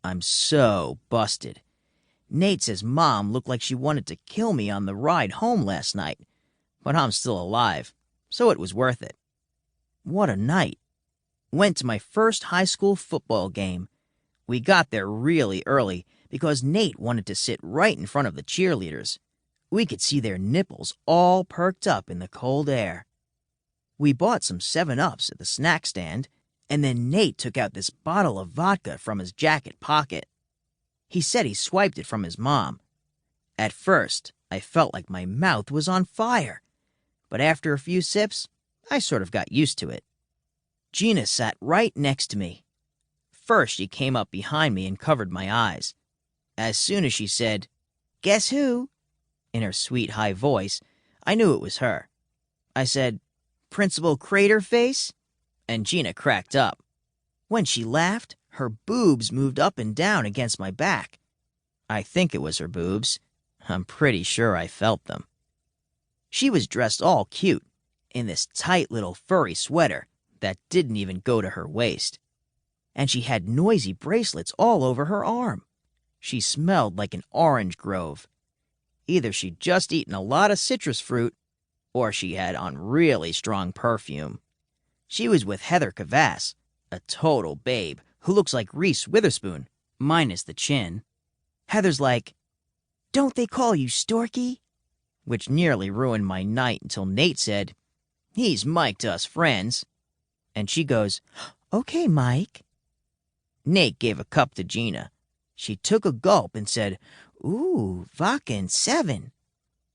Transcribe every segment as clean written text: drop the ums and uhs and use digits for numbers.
I'm so busted. Nate says Mom looked like she wanted to kill me on the ride home last night, but I'm still alive, so it was worth it. What a night. Went to my first high school football game. We got there really early because Nate wanted to sit right in front of the cheerleaders. We could see their nipples all perked up in the cold air. We bought some 7-Ups at the snack stand, and then Nate took out this bottle of vodka from his jacket pocket. He said he swiped it from his mom. At first, I felt like my mouth was on fire, but after a few sips, I sort of got used to it. Gina sat right next to me. First, she came up behind me and covered my eyes. As soon as she said, "Guess who?" in her sweet high voice, I knew it was her. I said, "Principal Craterface?" And Gina cracked up. When she laughed, her boobs moved up and down against my back. I think it was her boobs. I'm pretty sure I felt them. She was dressed all cute, in this tight little furry sweater that didn't even go to her waist. And she had noisy bracelets all over her arm. She smelled like an orange grove. Either she'd just eaten a lot of citrus fruit, or she had on really strong perfume. She was with Heather Cavass, a total babe who looks like Reese Witherspoon, minus the chin. Heather's like, "Don't they call you Storky?" Which nearly ruined my night until Nate said, "He's Mike to us friends." And she goes, "Okay, Mike." Nate gave a cup to Gina. She took a gulp and said, "Ooh, vodka and 7.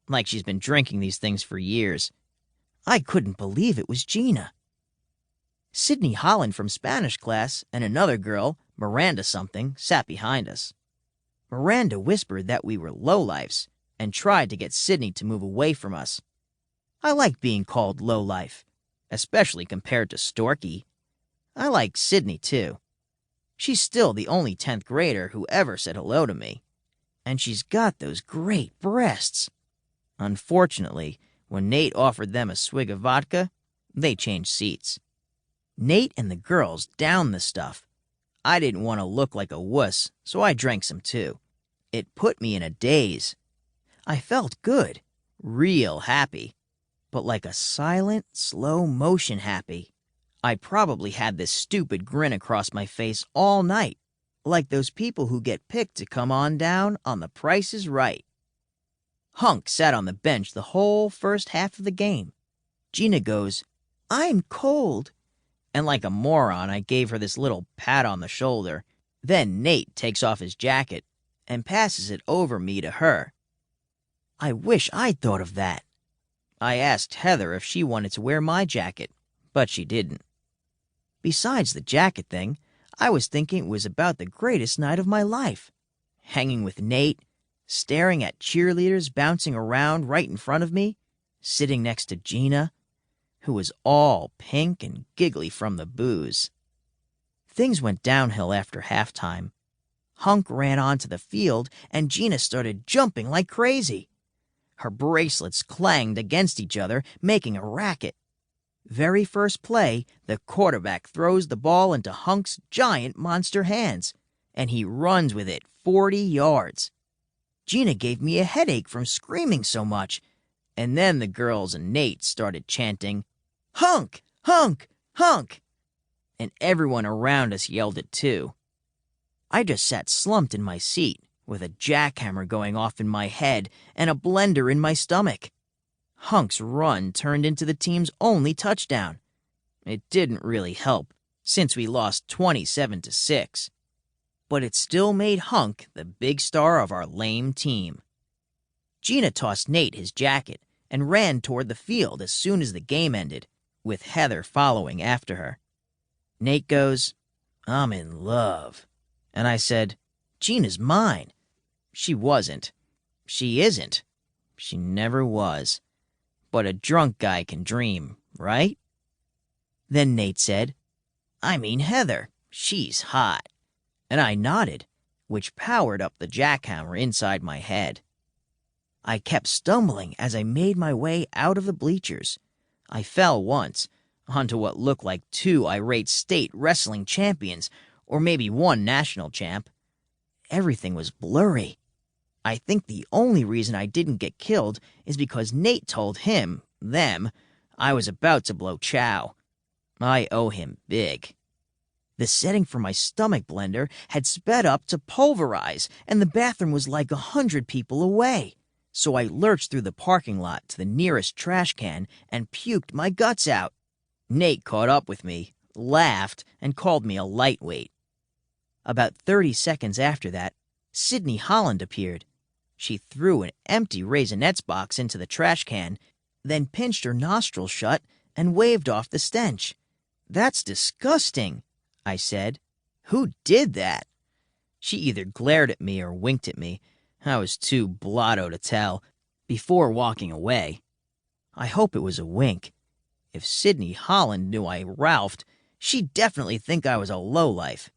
Like she's been drinking these things for years. I couldn't believe it was Gina. Sydney Holland from Spanish class and another girl, Miranda something, sat behind us. Miranda whispered that we were lowlifes and tried to get Sydney to move away from us. I like being called lowlife, especially compared to Storky. I like Sydney, too. She's still the only 10th grader who ever said hello to me. And she's got those great breasts. Unfortunately, when Nate offered them a swig of vodka, they changed seats. Nate and the girls downed the stuff. I didn't want to look like a wuss, so I drank some too. It put me in a daze. I felt good, real happy, but like a silent, slow motion happy. I probably had this stupid grin across my face all night, like those people who get picked to come on down on The Price is Right. Hunk sat on the bench the whole first half of the game. Gina goes, "I'm cold." And like a moron, I gave her this little pat on the shoulder. Then Nate takes off his jacket and passes it over me to her. I wish I'd thought of that. I asked Heather if she wanted to wear my jacket, but she didn't. Besides the jacket thing, I was thinking it was about the greatest night of my life. Hanging with Nate, staring at cheerleaders bouncing around right in front of me, sitting next to Gina, who was all pink and giggly from the booze. Things went downhill after halftime. Hunk ran onto the field, and Gina started jumping like crazy. Her bracelets clanged against each other, making a racket. Very first play, the quarterback throws the ball into Hunk's giant monster hands, and he runs with it 40 yards. Gina gave me a headache from screaming so much, and then the girls and Nate started chanting, "Hunk! Hunk! Hunk!" And everyone around us yelled it too. I just sat slumped in my seat, with a jackhammer going off in my head and a blender in my stomach. Hunk's run turned into the team's only touchdown. It didn't really help, since we lost 27-6. But it still made Hunk the big star of our lame team. Gina tossed Nate his jacket and ran toward the field as soon as the game ended, with Heather following after her. Nate goes, "I'm in love." And I said, "Gina's mine." She wasn't. She isn't. She never was. But a drunk guy can dream, right? Then Nate said, "I mean Heather. She's hot." And I nodded, which powered up the jackhammer inside my head. I kept stumbling as I made my way out of the bleachers. I fell once, onto what looked like 2 irate state wrestling champions, or maybe 1 national champ. Everything was blurry. I think the only reason I didn't get killed is because Nate told them, I was about to blow chow. I owe him big. The setting for my stomach blender had sped up to pulverize, and the bathroom was like 100 people away. So I lurched through the parking lot to the nearest trash can and puked my guts out. Nate caught up with me, laughed, and called me a lightweight. About 30 seconds after that, Sydney Holland appeared. She threw an empty Raisinets box into the trash can, then pinched her nostrils shut and waved off the stench. "That's disgusting," I said. "Who did that?" She either glared at me or winked at me. I was too blotto to tell, before walking away. I hope it was a wink. If Sydney Holland knew I Ralphed, she'd definitely think I was a lowlife.